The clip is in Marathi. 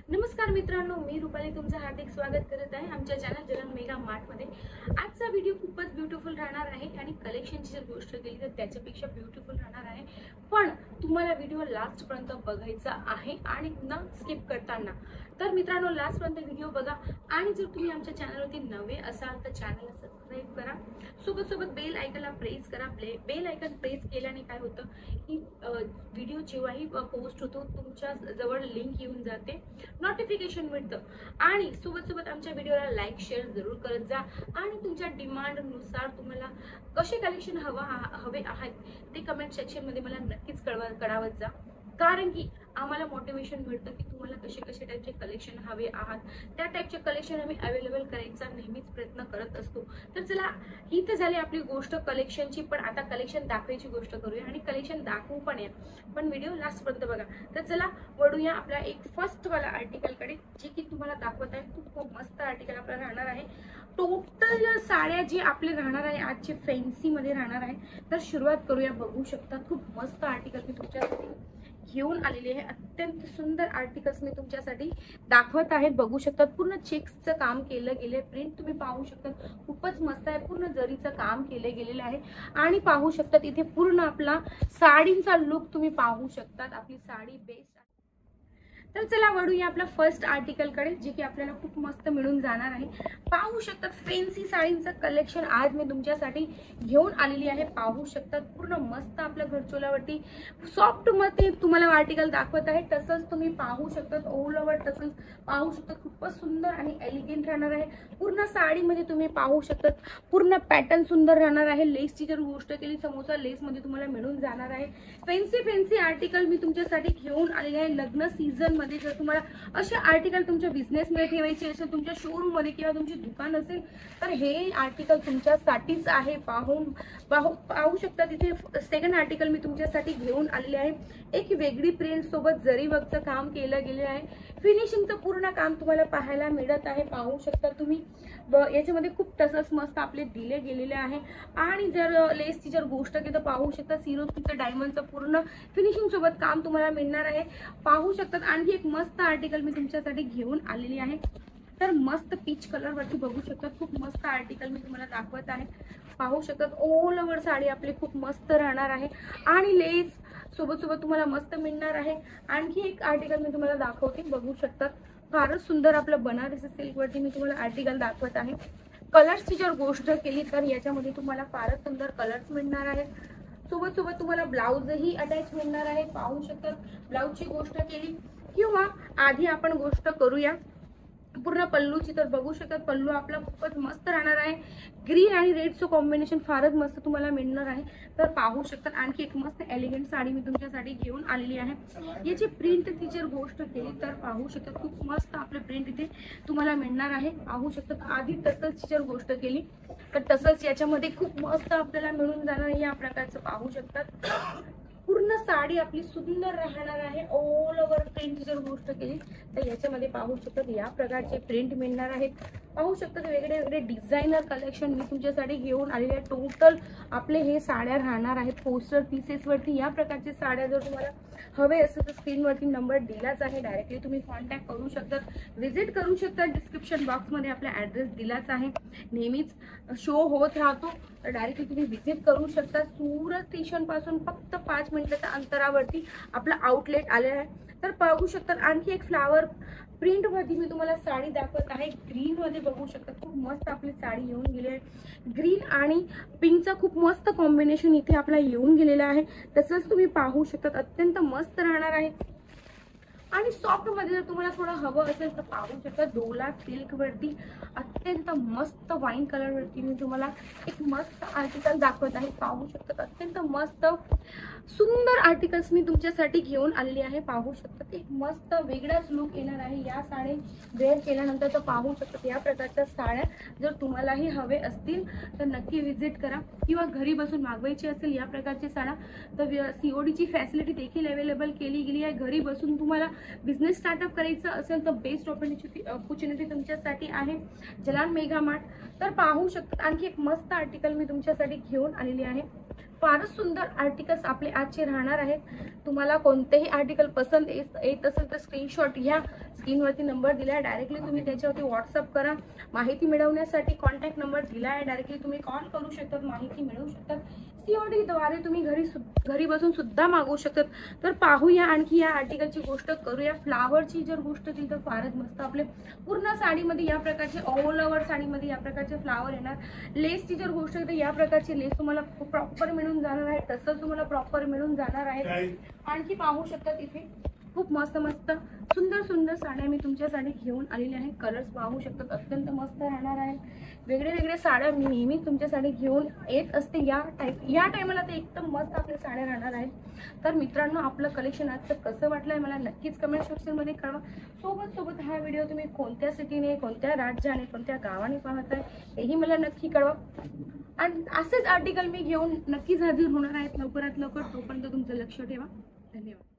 नमस्कार मित्रांनो, मी रुपाली तुमचं हार्दिक स्वागत करत आहे आमच्या चॅनल जलन मेगा मार्ट मध्ये। आजचा व्हिडिओ खूपच ब्युटिफुल राहणार आहे आणि कलेक्शनची जर गोष्ट केली तर त्याच्यापेक्षा ब्युटिफुल राहणार आहे, पण तुम्हाला व्हिडिओ लास्ट पर्यंत बघायचा आहे आणि न स्किप करताना। तर मित्रांनो, लास्ट पर्यंत व्हिडिओ बघा आणि जर तुम्ही आमच्या चॅनलवरती नवे असाल तर चॅनलला सबस्क्राइब करा, सोबत सोबत बेल आयकॉनला प्रेस करा। बेल आयकॉन प्रेस केल्याने काय होतं की व्हिडिओ जेव्हाही पोस्ट होतो तुमच्या जवळ लिंक येऊन जाते, नोटिफिकेशन मिळतं आणि सोबत सोबत आमच्या व्हिडिओला लाईक शेअर जरूर करत जा आणि तुमच्या डिमांडनुसार तुम्हाला कसे कलेक्शन हवे आहेत ते कमेंट सेक्शन मध्ये मला नक्कीच कळवत जा, कारण की आम्हाला मोटिवेशन मिळतं की तुम्हाला कसे कसे टाइपचे कलेक्शन हवे आहात, त्या टाइपचे कलेक्शन आम्ही अवेलेबल करायचा नेहमीच प्रयत्न करत असतो। तर चला, ही तर झाली आपली गोष्ट कलेक्शनची, पण आता कलेक्शन दाखवायची गोष्ट करूया आणि कलेक्शन दाखवू पण या, पण व्हिडिओ लास्ट पर्यंत बघा। तर चला वळूया आपल्या एक फर्स्ट वाला आर्टिकल कडे, जे की तुम्हाला दाखवत आहे। खूप मस्त आर्टिकल आपला राहणार आहे। टोटल साड्या जे आपले राहणार आहे आजचे फॅन्सी मध्ये राहणार आहे। तर सुरुवात करूया। बघू शकता खूप मस्त आर्टिकल मी तुमच्यासाठी घेऊन आलेली आहे। अत्यंत सुंदर आर्टिकल्स मी तुमच्यासाठी दाखवत आहे। बघू शकता पूर्ण चेक्सचं काम केलं गेले, प्रिंट तुम्ही पाहू शकता खूपच मस्त आहे, पूर्ण जरीचं काम केले गेलेलं आहे आणि पाहू शकता इथे पूर्ण आपला साडींचा लुक तुम्ही पाहू शकता। आपली साडी बेस्ट। तर चला वळूया आपल्या फर्स्ट आर्टिकल कडे, जे की आपल्याला खूप मस्त मिळून जाणार आहे। पाहू शकता फॅन्सी साडींचं कलेक्शन आज मी तुमच्यासाठी घेऊन आलेली आहे। पाहू शकता पूर्ण मस्त आपल्या घरचोलावरती सॉफ्ट मध्ये तुम्हाला आर्टिकल दाखवत आहे। तसंच तुम्ही पाहू शकता ऑल ओव्हर तसंच पाहू शकता खूपच सुंदर आणि एलिगंट राहणार आहे। पूर्ण साडीमध्ये तुम्ही पाहू शकता पूर्ण पॅटर्न सुंदर राहणार आहे। लेसची जर गोष्ट केली समोसा लेस मध्ये तुम्हाला मिळून जाणार आहे। फॅन्सी आर्टिकल मी तुमच्यासाठी घेऊन आलेले आहे। लग्न सीझन मध्ये जर तुम्हाला असे आर्टिकल तुमच्या बिझनेस मध्ये ठेवायचे असेल, तुमच्या शोरूम मध्ये किंवा तुमची दुकान असेल, तर हे आर्टिकल तुमच्यासाठीच आहे। पाहू शकता तिथे सेकंड आर्टिकल मी तुमच्यासाठी घेऊन आलेले आहे। एक वेगळी प्रिंट सोबत जरी वर्कचं काम केलं गेले आहे। फिनिशिंगचं पूर्ण काम तुम्हाला पाहायला मिळत आहे। पाहू शकता तुम्ही याच्यामध्ये खूप टसल्स मस्त आपले दिले गेलेले आहे आणि जर लेसची जर गोष्ट केली तर पाहू शकता सिरोस्कीचं डायमंडचं पूर्ण फिनिशिंग सोबत काम तुम्हाला मिळणार आहे। पाहू शकतात आणखी एक मस्त आर्टिकल मी तुमच्यासाठी घेऊन आलेली आहे। तर मस्त पीच कलर वरती बघू शकता खूप मस्त आर्टिकल मी तुम्हाला दाखवत आहे। पाहू शकतात ऑल ओव्हर साडी आपली खूप मस्त राहणार आहे आणि लेस सोबत सोबत तुम्हाला मस्त मिळणार आहे। आणखी एक आर्टिकल मी तुम्हाला दाखवते। बघू शकतात फारच सुंदर आपलं बनारसी सिल्क वरती मी तुम्हाला आर्टिकल दाखवत आहे। कलर्सची जर गोष्ट केली तर याच्यामध्ये तुम्हाला फारच सुंदर कलर्स मिळणार आहेत। सोबत सोबत तुम्हाला ब्लाउजही अटॅच मिळणार आहे। पाहू शकतात ब्लाउजची गोष्ट केली किंवा आधी आपण गोष्ट करूया पूर्ण पल्लूची, तर बघू शकतात पल्लू आपला खूपच मस्त राहणार आहे। ग्रीन आणि रेडचं कॉम्बिनेशन फारच मस्त तुम्हाला मिळणार आहे। तर पाहू शकतात आणखी एक मस्त एलिगंट साडी मी तुमच्यासाठी घेऊन आलेली आहे। याची प्रिंटची जर गोष्ट केली तर पाहू शकतात खूप मस्त आपले प्रिंट इथे तुम्हाला मिळणार आहे। पाहू शकतात आधी टसल्सची जर गोष्ट केली तर टसल्स याच्यामध्ये खूप मस्त आपल्याला मिळून जाणार आहे। या प्रकारचं पाहू शकतात पूर्ण साडी आपली सुंदर राहणार आहे। ऑल ओव्हर प्रिंटची जर गोष्ट केली तर याच्यामध्ये पाहू शकतात या प्रकारचे प्रिंट मिळणार आहेत। पाहू शकतात वेगळे वेगळे डिझायनर कलेक्शन मी तुमच्यासाठी घेऊन आलेले आहे। टोटल आपले हे साड्या राहणार आहेत पोस्टर पीसेस वरती। या प्रकारचे साड्या जर तुम्हाला हवे असेल तर स्क्रीनवरती नंबर दिलाच आहे, डायरेक्टली तुम्ही कॉन्टॅक्ट करू शकता, विजिट करू शकता। डिस्क्रिप्शन बॉक्स मध्ये आपला ॲड्रेस दिलाच आहे, नेहमीच शो होत राहतो, तर डायरेक्टली तुम्ही विजिट करू शकता। सुरत स्टेशन पासून फक्त 5 मिनिटाच्या अंतरावरती आपला आउटलेट आले आहे। तर पाहू शकतात आणखी एक फ्लावर प्रिंट वरती मी तुम्हाला साडी दाखवत आहे। ग्रीन मध्ये बघू शकता खूप मस्त आपली साडी येऊन गेली आहे। ग्रीन आणि पिंकचा खूप मस्त कॉम्बिनेशन इथे आपला येऊन गेलेला आहे। तसंच तुम्ही पाहू शकता अत्यंत मस्त राहणार आहे। आणि सॉफ्ट मध्ये जर तुम्हाला थोडं हवं असेल तर पाहू शकता डोला सिल्क वरती अत्यंत मस्त वाईन कलर वरती मी तुम्हाला एक मस्त आर्टिकल दाखवत आहे। पाहू शकता अत्यंत मस्त सुंदर आर्टिकल्स मी तुमच्यासाठी घेऊन आलेली आहे। पाहू शकता एक मस्त वेगळाच लुक येणार आहे या साडी वेअर केल्यानंतर। तर पाहू शकता या प्रकारच्या साड्या जर तुम्हालाही हवे असतील तर नक्की विजिट करा, किंवा घरी बसून मागवायची असेल या प्रकारची साड्या तर COD ची फॅसिलिटी देखील अवेलेबल केली गेली आहे। घरी बसून तुम्हाला बिझनेस स्टार्टअप करायचं असेल तर बेस्ट ऑपॉर्च्युनिटी तुमच्यासाठी आहे जलान मेगा मार्ट। तर पाहू शकता आणखी एक मस्त आर्टिकल मी तुमच्यासाठी घेऊन आलेली आहे। फारच सुंदर आर्टिकल्स आपले आजचे राहणार आहेत। तुम्हाला कोणतेही आर्टिकल पसंत येत असेल तर स्क्रीनशॉट घ्या, स्क्रीनवरती नंबर दिला आहे डायरेक्टली तुम्ही त्याच्यावरती व्हॉट्सअप करा। माहिती मिळवण्यासाठी कॉन्टॅक्ट नंबर दिला आहे, डायरेक्टली तुम्ही कॉल करू शकता, माहिती मिळवू शकता। COD द्वारे तुम्ही घरी बसून सुद्धा मागवू शकतात। तर पाहूया आणखी या आर्टिकलची गोष्ट करूया। फ्लावरची जर गोष्ट केली तर फारच मस्त आपले पूर्ण साडीमध्ये या प्रकारचे ऑल ओव्हर साडीमध्ये या प्रकारचे फ्लावर येणार। लेसची जर गोष्ट केली तर या प्रकारची लेस तुम्हाला प्रॉपर मिळून जाणार आहे, तसंच तुम्हाला प्रॉपर मिळून जाणार आहे। आणखी पाहू शकतात इथे खूप मस्त मस्त सुंदर सुंदर साड्या मी तुमच्यासाठी घेऊन आलेल्या आहे। कलर्स पाहू शकतात अत्यंत मस्त राहणार आहे। वेगळे वेगळे साड्या मी नेहमी तुमच्यासाठी घेऊन येत असते या टायमाला ते एकदम मस्त आपल्या साड्या राहणार आहेत। तर मित्रांनो आपलं कलेक्शन आजचं कसं वाटलंय मला नक्कीच कमेंट सेक्शनमध्ये कळवा। सोबत हा व्हिडिओ तुम्ही कोणत्या सिटीने, कोणत्या राज्याने, कोणत्या गावाने पाहताय हेही मला नक्की कळवा। आणि असेच आर्टिकल मी घेऊन नक्कीच हाजीर होणार आहेत लवकरात लवकर। तोपर्यंत तुमचं लक्ष ठेवा। धन्यवाद।